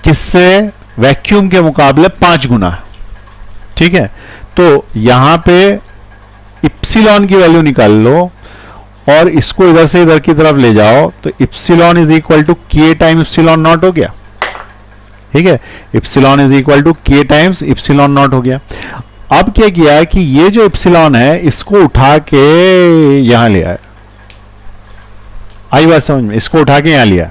किससे, वैक्यूम के मुकाबले 5 गुना है। ठीक है, तो यहां पे इप्सिलॉन की वैल्यू निकाल लो और इसको इधर से इधर की तरफ ले जाओ, तो इप्सिलॉन इज इक्वल टू के टाइम इप्सिलॉन नॉट हो गया। ठीक है, इप्सिलॉन इज इक्वल टू के टाइम्स इप्सिलॉन नॉट हो गया। अब क्या किया है कि ये जो इप्सिलॉन है इसको उठा के यहां लिया है, आई बात समझ में, इसको उठा के यहां लिया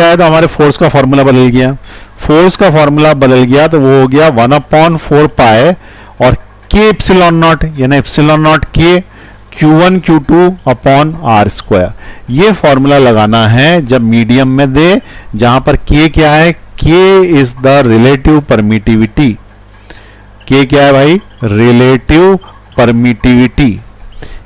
है, तो हमारे फोर्स का फॉर्मूला बदल गया, फोर्स का फॉर्मूला बदल गया, तो वो हो गया 1/4π और के इप्सिलॉन नॉट, यानी इप्सिलॉन नॉट के Q1 Q2 upon R square. ये फॉर्मूला लगाना है जब मीडियम में दे, जहां पर K क्या है, K is the relative permittivity. K क्या है भाई, रिलेटिव परमिटिविटी,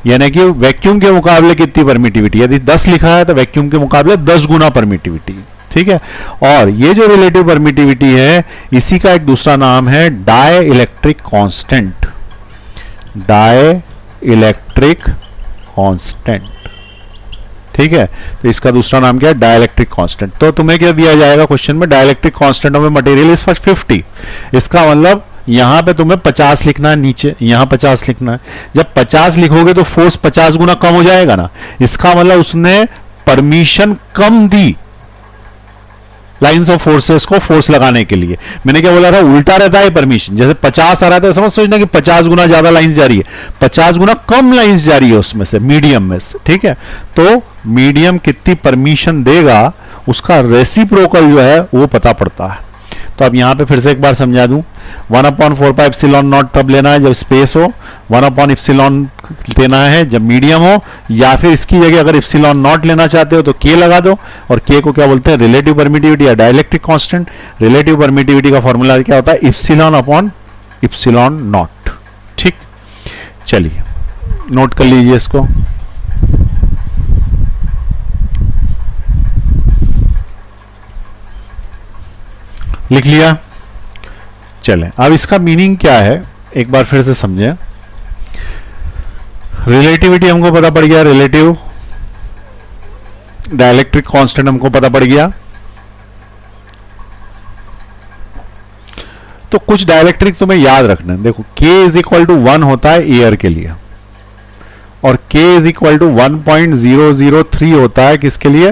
यानी कि वैक्यूम के मुकाबले कितनी परमिटिविटी, यदि 10 लिखा है तो वैक्यूम के मुकाबले 10 गुना परमिटिविटी। ठीक है, और ये जो रिलेटिव परमिटिविटी है इसी का एक दूसरा नाम है dielectric constant, dielectric constant. ठीक है, तो इसका दूसरा नाम क्या है, डाइलेक्ट्रिक कांस्टेंट। तो तुम्हें क्या दिया जाएगा क्वेश्चन में, dielectric constant of material is 50, इसका मतलब यहां पे तुम्हें 50 लिखना है, नीचे यहां 50 लिखना है। जब 50 लिखोगे तो फोर्स 50 गुना कम हो जाएगा ना, इसका मतलब उसने permission come the lines of forces को फोर्स लगाने के लिए। मैंने क्या बोला था, उल्टा रहता है परमिशन, जैसे 50 आ रहा था समझ सोचना कि 50 गुना ज्यादा लाइंस जा रही है, 50 गुना कम लाइंस जा रही है उसमें से, मीडियम में से। ठीक है, तो मीडियम कितनी परमिशन देगा उसका रेसिप्रोकल जो है वो पता पड़ता है। तो अब यहां पे फिर से एक बार समझा दूं, 1/4 पाई एप्सिलॉन नॉट तब लेना है जब स्पेस हो, 1 एप्सिलॉन लेना है जब मीडियम हो, या फिर इसकी जगह अगर एप्सिलॉन नॉट लेना चाहते हो तो के लगा दो, और के को क्या बोलते हैं, रिलेटिव परमिटिविटी या डाइलेक्ट्रिक कांस्टेंट। रिलेटिव परमिटिविटी का फॉर्मूला क्या होता है, एप्सिलॉन अपॉन एप्सिलॉन नॉट। ठीक, चलिए नोट कर लीजिए इसको। लिख लिया। चले अब इसका मीनिंग क्या है एक बार फिर से समझें। रिलेटिविटी हमको पता पड़ गया, रिलेटिव डाइलेक्ट्रिक कांस्टेंट हमको पता पड़ गया। तो कुछ डाइलेक्ट्रिक तुम्हें याद रखना है। देखो K इज इक्वल टू 1 होता है एयर के लिए, और K इज इक्वल टू 1.003 होता है किसके लिए,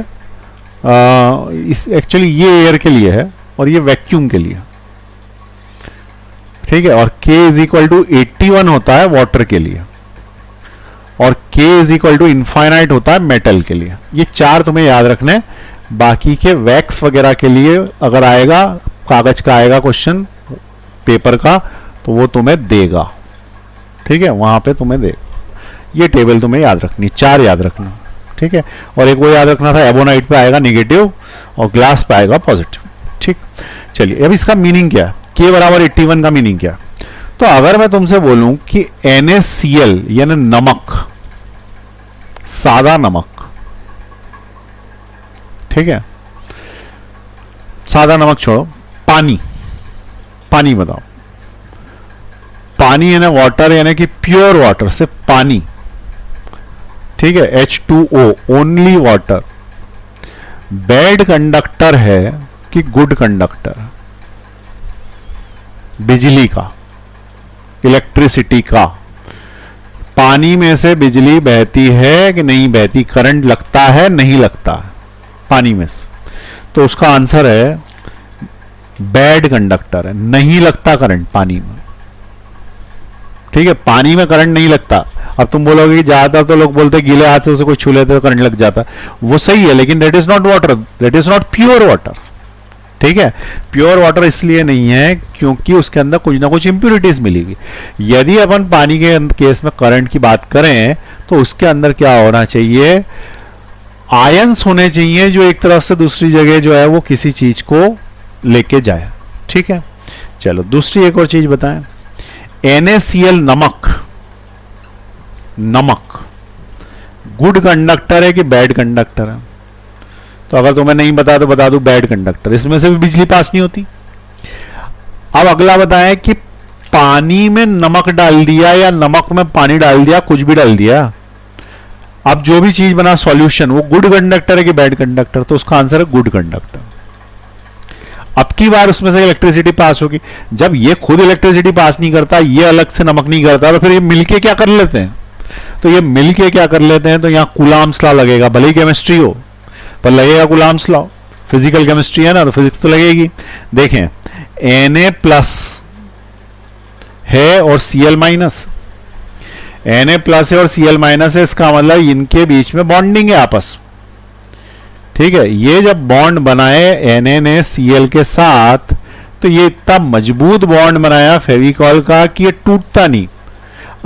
एक्चुअली ये एयर के लिए है और ये वैक्यूम के लिए, ठीक है। और K इज इक्वल टू 81 होता है वाटर के लिए, और K is equal to infinite होता है मेटल के लिए। ये चार तुम्हें याद रखने। बाकी के वैक्स वगैरह के लिए अगर आएगा, कागज का आएगा क्वेश्चन पेपर का, तो वो तुम्हें देगा, ठीक है, वहां पे तुम्हें देगा। ये टेबल तुम्हें याद रखनी, चार याद रखना, ठीक है। और एक वो याद रखना था, एबोनाइट पे आएगा नेगेटिव और ग्लास पे आएगा पॉजिटिव। ठीक, चलिए अब इसका मीनिंग क्या है, K बराबर 81 का मीनिंग क्या है। तो अगर मैं तुमसे बोलूं कि NaCl यानी नमक, सादा नमक, ठीक है, सादा नमक छोड़ो, पानी, पानी बताओ, पानी यानी वाटर, यानी कि प्योर वाटर, सिर्फ पानी, ठीक है, H2O, only water, bad conductor है कि गुड कंडक्टर, बिजली का, इलेक्ट्रिसिटी का, पानी में से बिजली बहती है कि नहीं बहती, करंट लगता है नहीं लगता पानी में से, तो उसका आंसर है बैड कंडक्टर है, नहीं लगता करंट पानी में, ठीक है, पानी में करंट नहीं लगता। अब तुम बोलोगे कि ज्यादातर तो लोग बोलते हैं गीले हाथ से उसे कोई छू लेते तो करंट लग जाता, वो सही है, लेकिन that is not water, that is not pure water, ठीक है। प्योर वाटर इसलिए नहीं है क्योंकि उसके अंदर कुछ ना कुछ इंप्यूरिटीज मिलेगी। यदि अपन पानी के केस में करंट की बात करें तो उसके अंदर क्या होना चाहिए, आयंस होने चाहिए जो एक तरफ से दूसरी जगह जो है वो किसी चीज को लेके जाए, ठीक है। चलो दूसरी एक और चीज बताएं, NaCl नमक, नमक गुड कंडक्टर है कि बैड कंडक्टर है। तो अगर तुम्हें नहीं बता तो बता दूं, बैड कंडक्टर, इसमें से भी बिजली पास नहीं होती। अब अगला बताएं कि पानी में नमक डाल दिया या नमक में पानी डाल दिया, कुछ भी डाल दिया, अब जो भी चीज बना सॉल्यूशन, वो गुड कंडक्टर है कि बैड कंडक्टर, तो उसका आंसर है गुड कंडक्टर। अब की बार उसमें से इलेक्ट्रिसिटी पास होगी। जब ये खुद इलेक्ट्रिसिटी पास नहीं करता, ये अलग से नमक नहीं करता, तो फिर ये मिलके क्या कर लेते हैं, तो ये मिलके क्या कर लेते हैं, तो यहां कूलाम्स लॉ लगेगा, भले ही केमिस्ट्री हो पर लगेगा कूलाम्स लॉ, फिजिकल केमिस्ट्री है ना, तो फिजिक्स तो लगेगी। देखें Na प्लस है और Cl माइनस, Na प्लस है और Cl माइनस है, इसका मतलब इनके बीच में बॉन्डिंग है आपस, ठीक है। ये जब बॉन्ड बनाए Na ने Cl के साथ, तो ये इतना मजबूत बॉन्ड बनाया फेविकॉल का कि ये टूटता नहीं।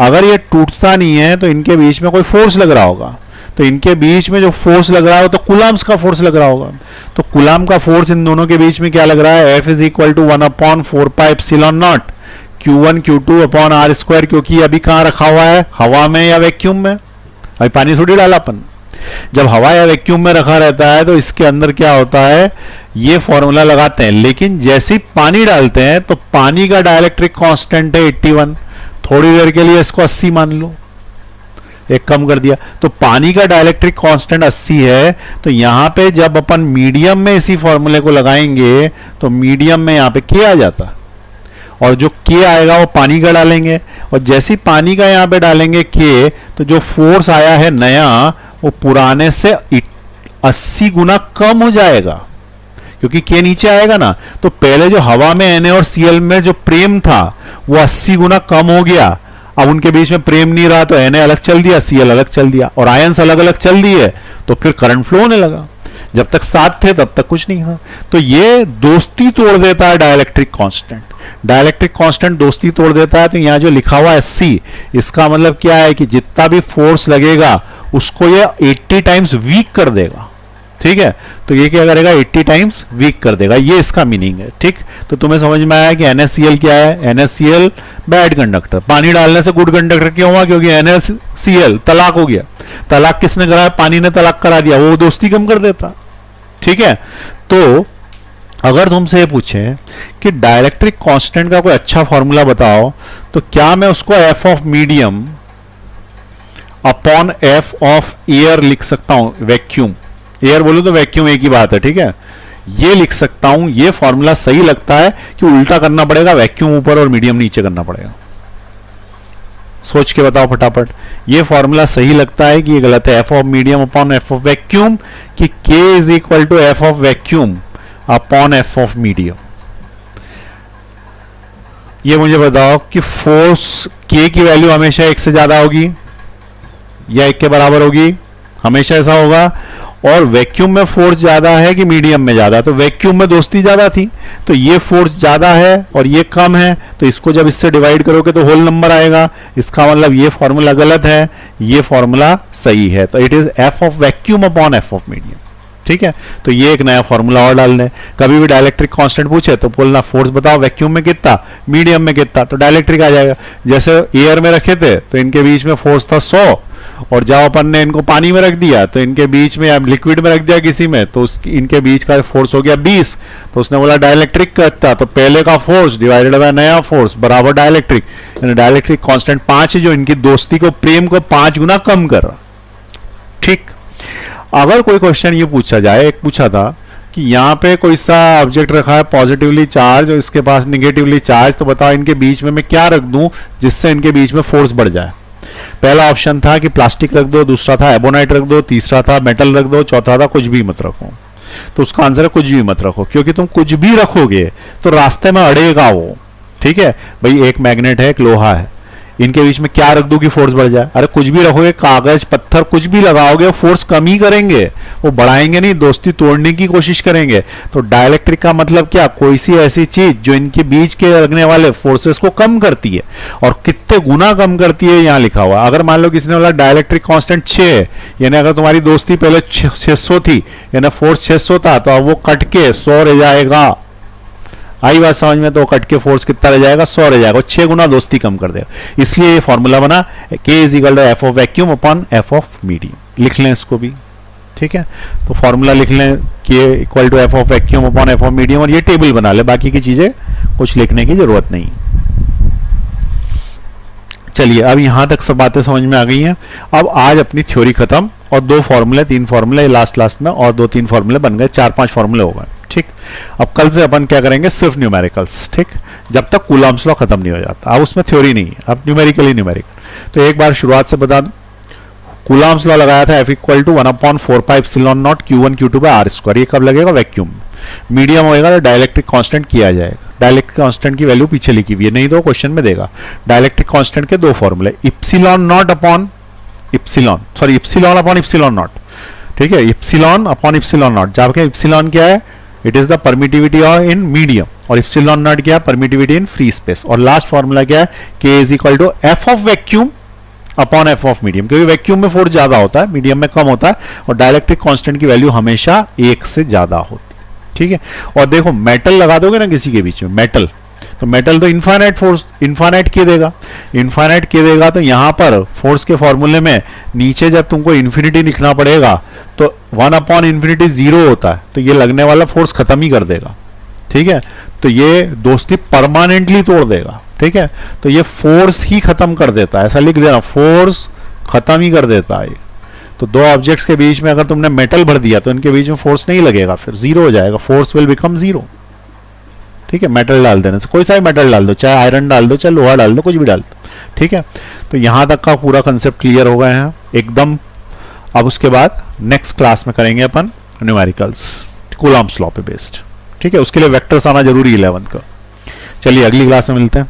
अगर ये टूटता नहीं है तो इनके बीच में कोई फोर्स लग रहा होगा, तो इनके बीच में जो फोर्स लग रहा है तो कूलाम्स का फोर्स लग रहा होगा। तो कूलाम का फोर्स इन दोनों के बीच में क्या लग रहा है, F is equal to 1/4 pi epsilon not Q1 Q2 upon R square, क्योंकि अभी कहां रखा हुआ है, हवा में या वैक्यूम में, अभी पानी थोड़ी डाला अपन। जब हवा या वैक्यूम में रखा रहता है तो इसके अंदर क्या होता है, ये फॉर्मूला लगाते हैं, लेकिन जैसे ही पानी डालते हैं तो पानी का डाइलेक्ट्रिक कांस्टेंट है 81, थोड़ी देर के लिए इसको 80 मान लो, एक कम कर दिया, तो पानी का डाइलेक्ट्रिक कांस्टेंट 80 है। तो यहां पे जब अपन मीडियम में इसी फॉर्मूले को लगाएंगे तो मीडियम में यहां पे K आ जाता है, और जो K आएगा वो पानी का डालेंगे, और जैसे पानी का यहां पे डालेंगे K, तो जो फोर्स आया है नया वो पुराने से 80 गुना कम हो जाएगा, क्योंकि K नीचे आएगा ना। तो पहले जो हवा में Na और Cl में जो प्रेम था वो 80 गुना कम हो गया, अब उनके बीच में प्रेम नहीं रहा तो Na अलग चल दिया, Cl अलग चल दिया, और आयंस अलग अलग चल दिए तो फिर करंट फ्लो होने लगा। जब तक साथ थे तब तक कुछ नहीं था। तो ये दोस्ती तोड़ देता है डाइलेक्ट्रिक कांस्टेंट। डाइलेक्ट्रिक कांस्टेंट दोस्ती तोड़ देता है। तो यहां जो लिखा हुआ है C, इसका मतलब क्या है कि जितना भी फोर्स लगेगा उसको ये 80 टाइम्स वीक कर देगा। ठीक है, तो ये क्या करेगा, 80 टाइम्स वीक कर देगा, ये इसका मीनिंग है। ठीक, तो तुम्हें समझ में आया कि NaCl क्या है। NaCl bad conductor. पानी डालने से गुड कंडक्टर क्यों हुआ, क्योंकि NaCl तलाक हो गया। तलाक किसने कराया, पानी ने तलाक करा दिया, वो दोस्ती कम कर देता। ठीक है, तो अगर तुमसे ये पूछे कि डाइलेक्ट्रिक कांस्टेंट का कोई अच्छा फॉर्मूला बताओ, तो क्या मैं उसको f of medium upon f of air लिख सकता हूं, वैक्यूम। एयर बोलो तो वैक्यूम एक ही बात है। ठीक है, ये लिख सकता हूं। ये फॉर्मूला सही लगता है कि उल्टा करना पड़ेगा, वैक्यूम ऊपर और मीडियम नीचे करना पड़ेगा। सोच के बताओ फटाफट। ये फॉर्मूला सही लगता है कि ये गलत है, F of medium upon F of vacuum, कि K is equal to F of vacuum upon F of medium. ये मुझे बताओ कि फोर्स K की वैल्यू हमेशा 1 से ज्यादा होगी या 1 के बराबर होगी, हमेशा ऐसा होगा। और वैक्यूम में फोर्स ज्यादा है कि मीडियम में ज्यादा, तो वैक्यूम में दोस्ती ज्यादा थी, तो ये फोर्स ज्यादा है और ये कम है, तो इसको जब इससे डिवाइड करोगे तो होल नंबर आएगा। इसका मतलब ये फॉर्मूला गलत है, ये फॉर्मूला सही है। तो it is F of vacuum upon F of medium. ठीक है, तो ये एक नया फॉर्मूला और डाल दें। कभी भी डाइलेक्ट्रिक कांस्टेंट पूछे तो बोलना फोर्स बताओ वैक्यूम में कितना, मीडियम में कितना, तो डाइलेक्ट्रिक आ जाएगा। जैसे एयर में रखे थे तो इनके बीच में फोर्स था 100, और जब अपन ने इनको पानी में रख दिया तो इनके बीच में, या लिक्विड में रख दिया किसी में, तो इनके बीच का फोर्स हो गया 20। तो उसने बोला डाइलेक्ट्रिक करता, तो पहले का फोर्स डिवाइडेड बाय नया फोर्स बराबर डाइलेक्ट्रिक, यानी डाइलेक्ट्रिक कांस्टेंट 5 है, जो इनकी दोस्ती को, प्रेम को 5 गुना कम कर रहा। ठीक, अगर कोई क्वेश्चन ये पूछा जाए, एक पूछा था कि यहाँ पे कोई सा ऑब्जेक्ट रखा है पॉजिटिवली चार्ज और इसके पास निगेटिवली चार्ज, तो बताओ इनके बीच में मैं क्या रख दूं जिससे इनके बीच में फोर्स बढ़ जाए। पहला ऑप्शन था कि प्लास्टिक रख दो, दूसरा था एबोनाइट रख दो, तीसरा था मेटल रख दो, चौथा था कुछ भी मत रखो। तो उसका आंसर है कुछ भी मत रखो, क्योंकि तुम कुछ भी रखोगे तो रास्ते में अड़ेगा वो। ठीक है भाई, एक मैग्नेट है, एक लोहा है, इनके बीच में क्या रख दो कि फोर्स बढ़ जाए। अरे कुछ भी रखोगे, कागज पत्थर कुछ भी लगाओगे, फोर्स कम ही करेंगे, वो बढ़ाएंगे नहीं, दोस्ती तोड़ने की कोशिश करेंगे। तो डाइलेक्ट्रिक का मतलब क्या, कोई सी ऐसी चीज जो इनके बीच के लगने वाले फोर्सेस को कम करती है, और कितने गुना कम करती है यहां लिखा हुआ। अगर मान लो किसी ने बोला डाइलेक्ट्रिक कांस्टेंट 6 है, यानी अगर तुम्हारी दोस्ती पहले 600 थी, यानी फोर्स 600 था, तो अब वो कट के 100 रह जाएगा। आई बात समझ में, तो कट के फोर्स कितना रह जाएगा, 100 रह जाएगा, 6 गुना दोस्ती कम कर देगा। इसलिए ये फॉर्मूला बना K is equal to F of vacuum upon F of medium. लिख लें इसको भी। ठीक है, तो फॉर्मूला लिख लें K equal to F of vacuum upon F of medium, और ये टेबल बना ले, बाकी की चीजें कुछ लिखने की जरूरत नहीं। चलिए, अब यहां तक सब बातें समझ में आ गई हैं। अब आज अपनी थ्योरी खत्म, और 2 फॉर्मूले 3 फॉर्मूले लास्ट में, और 2-3 फॉर्मूले बन गए, 4-5 फॉर्मूले हो गए। ठीक, अब कल से अपन क्या करेंगे, सिर्फ न्यूमेरिकल्स। ठीक, जब तक कूलम्ब्स लॉ खत्म नहीं हो जाता। अब उसमें थ्योरी नहीं है, अब न्यूमेरिकल ही न्यूमेरिकल। तो एक बार शुरुआत से बता दूं, कूलम्ब्स लॉ लगाया था F equal to 1/4πε0 Q1 Q2 by R square. ये कब लगेगा, वैक्यूम। मीडियम होएगा तो डाइलेक्ट्रिक कांस्टेंट किया जाएगा। डाइलेक्ट्रिक कांस्टेंट की वैल्यू पीछे लिखी हुई है, नहीं तो क्वेश्चन में देगा। डाइलेक्ट्रिक कांस्टेंट के 2 फॉर्मूले, epsilon naught upon epsilon, sorry epsilon upon epsilon naught. ठीक है, इप्सिलॉन अपॉन इप्सिलॉन नॉट, जबकि इप्सिलॉन क्या है, it is the permittivity in medium, और इप्सिलॉन नॉट क्या है, परमिटिविटी इन फ्री स्पेस। और लास्ट फॉर्मूला क्या है, K is equal to F of vacuum upon F of medium, क्योंकि वैक्यूम में फोर्स ज्यादा होता है, मीडियम में कम होता है, और डाइलेक्ट्रिक कांस्टेंट की वैल्यू हमेशा 1 से ज्यादा होती है। ठीक है, और देखो मेटल लगा दोगे ना किसी के बीच में, मेटल, तो मेटल तो इनफाइनाइट फोर्स, इनफाइनाइट के देगा, इनफाइनाइट के देगा। तो यहां पर फोर्स के फॉर्मूले में नीचे जब तुमको इन्फिनिटी लिखना पड़ेगा, तो 1/∞ 0 होता है, तो ये लगने वाला फोर्स खत्म ही कर देगा। ठीक है, तो ये दोस्ती परमानेंटली तोड़ देगा। ठीक है, तो ये फोर्स ही खत्म कर देता है, ऐसा लिख देना, फोर्स खत्म ही कर देता है। तो 2 ऑब्जेक्ट्स के बीच में अगर तुमने मेटल भर दिया तो इनके बीच में फोर्स नहीं लगेगा, फिर 0 हो जाएगा, फोर्स विल बिकम 0। ठीक है, मेटल डाल देने से, कोई सा भी मेटल डाल दो, चाहे आयरन डाल दो, चाहे लोहा डाल दो, कुछ भी डाल दो। ठीक है, तो यहां तक का पूरा कंसेप्ट क्लियर हो गए हैं एकदम। अब उसके बाद नेक्स्ट क्लास में करेंगे अपन न्यूमेरिकल्स, कूलम्ब्स लॉ पे बेस्ड। ठीक है, उसके लिए वेक्टर्स आना जरूरी 11th का। चलिए अगली क्लास में मिलते हैं।